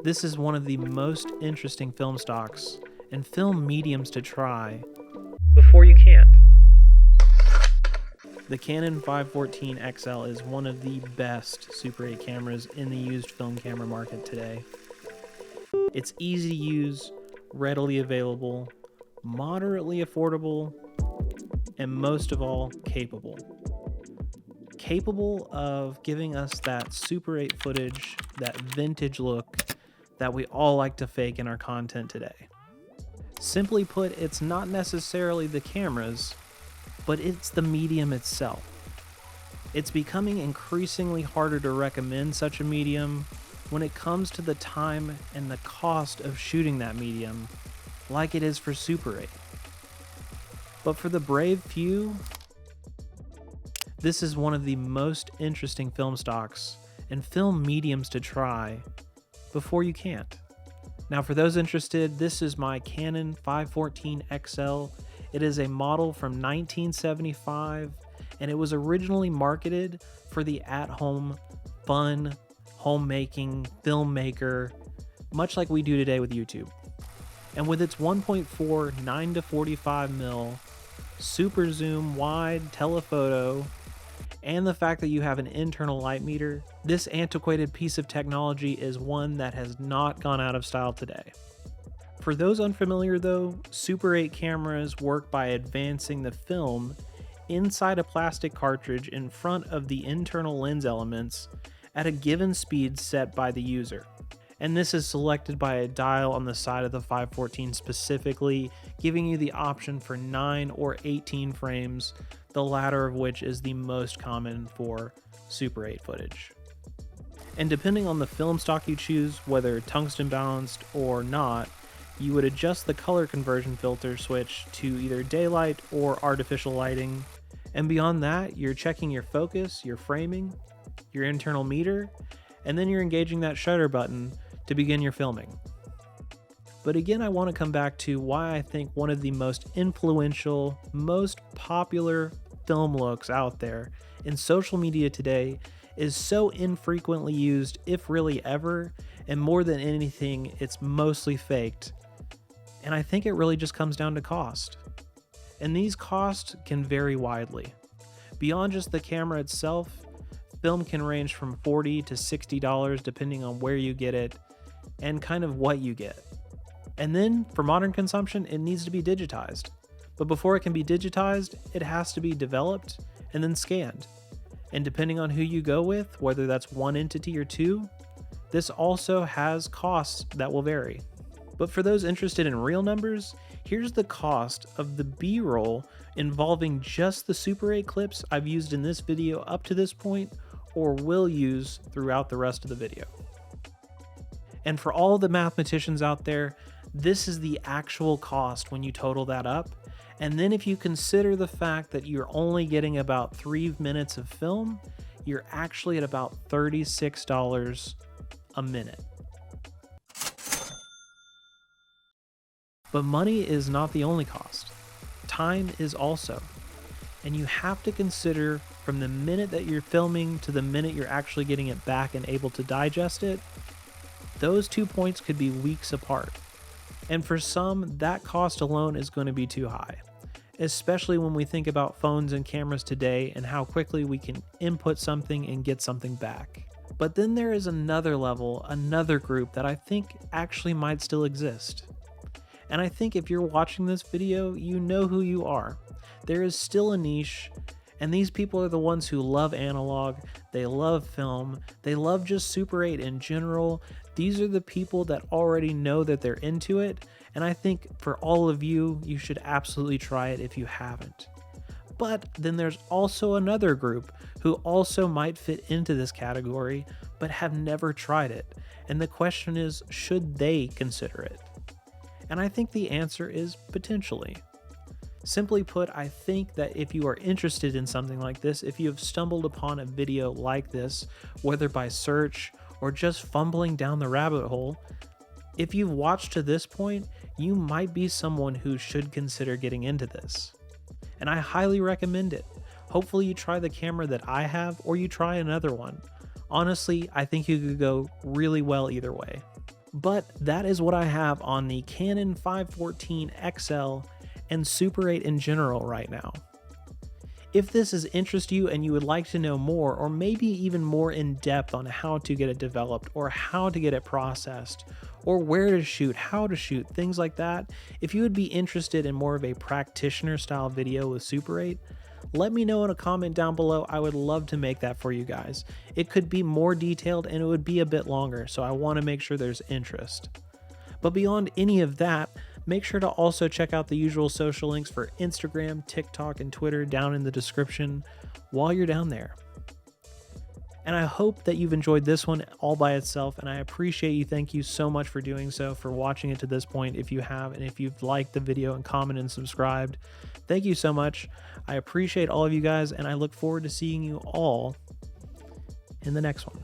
This is one of the most interesting film stocks and film mediums to try before you can't. The Canon 514 XL is one of the best Super 8 cameras in the used film camera market today. It's easy to use, readily available, moderately affordable, and most of all, capable. Capable of giving us that Super 8 footage, that vintage look that we all like to fake in our content today. Simply put, it's not necessarily the cameras, but it's the medium itself. It's becoming increasingly harder to recommend such a medium when it comes to the time and the cost of shooting that medium, like it is for Super 8. But for the brave few, this is one of the most interesting film stocks and film mediums to try before you can't. Now, for those interested, this is my Canon 514 XL. It is a model from 1975, and it was originally marketed for the at-home, fun, homemaking filmmaker, much like we do today with YouTube. And with its 1.4 9-45mm super zoom wide telephoto, and the fact that you have an internal light meter, this antiquated piece of technology is one that has not gone out of style today. For those unfamiliar though, Super 8 cameras work by advancing the film inside a plastic cartridge in front of the internal lens elements at a given speed set by the user. And this is selected by a dial on the side of the 514 specifically, giving you the option for 9 or 18 frames, the latter of which is the most common for Super 8 footage. And depending on the film stock you choose, whether tungsten balanced or not, you would adjust the color conversion filter switch to either daylight or artificial lighting. And beyond that, you're checking your focus, your framing, your internal meter, and then you're engaging that shutter button to begin your filming. But again, I want to come back to why I think one of the most influential, most popular film looks out there in social media today is so infrequently used, if really ever, and more than anything, it's mostly faked. And I think it really just comes down to cost. And these costs can vary widely. Beyond just the camera itself, film can range from $40 to $60 depending on where you get it and kind of what you get. And then for modern consumption, it needs to be digitized. But before it can be digitized, it has to be developed and then scanned. And depending on who you go with, whether that's one entity or two, this also has costs that will vary. But for those interested in real numbers, here's the cost of the B-roll involving just the Super 8 clips I've used in this video up to this point, or will use throughout the rest of the video. And for all the mathematicians out there, this is the actual cost when you total that up. And then if you consider the fact that you're only getting about 3 minutes of film, you're actually at about $36 a minute. But money is not the only cost. Time is also. And you have to consider from the minute that you're filming to the minute you're actually getting it back and able to digest it, those 2 points could be weeks apart. And for some, that cost alone is going to be too high, especially when we think about phones and cameras today and how quickly we can input something and get something back. But then there is another level, another group that I think actually might still exist. And I think if you're watching this video, you know who you are. There is still a niche, and these people are the ones who love analog, they love film, they love just Super 8 in general. These are the people that already know that they're into it, and I think for all of you, you should absolutely try it if you haven't. But then there's also another group who also might fit into this category, but have never tried it. And the question is, should they consider it? And I think the answer is potentially. Simply put, I think that if you are interested in something like this, if you have stumbled upon a video like this, whether by search or just fumbling down the rabbit hole, if you've watched to this point, you might be someone who should consider getting into this. And I highly recommend it. Hopefully you try the camera that I have, or you try another one. Honestly, I think you could go really well either way. But that is what I have on the Canon 514 XL and Super 8 in general right now. If this has interested you and you would like to know more, or maybe even more in depth on how to get it developed or how to get it processed, or where to shoot, how to shoot, things like that, if you would be interested in more of a practitioner style video with Super 8, let me know in a comment down below. I would love to make that for you guys. It could be more detailed and it would be a bit longer, so I want to make sure there's interest. But beyond any of that, make sure to also check out the usual social links for Instagram, TikTok, and Twitter down in the description while you're down there. And I hope that you've enjoyed this one all by itself, and I appreciate you. Thank you so much for doing so, for watching it to this point if you have, and if you've liked the video and commented and subscribed. Thank you so much. I appreciate all of you guys, and I look forward to seeing you all in the next one.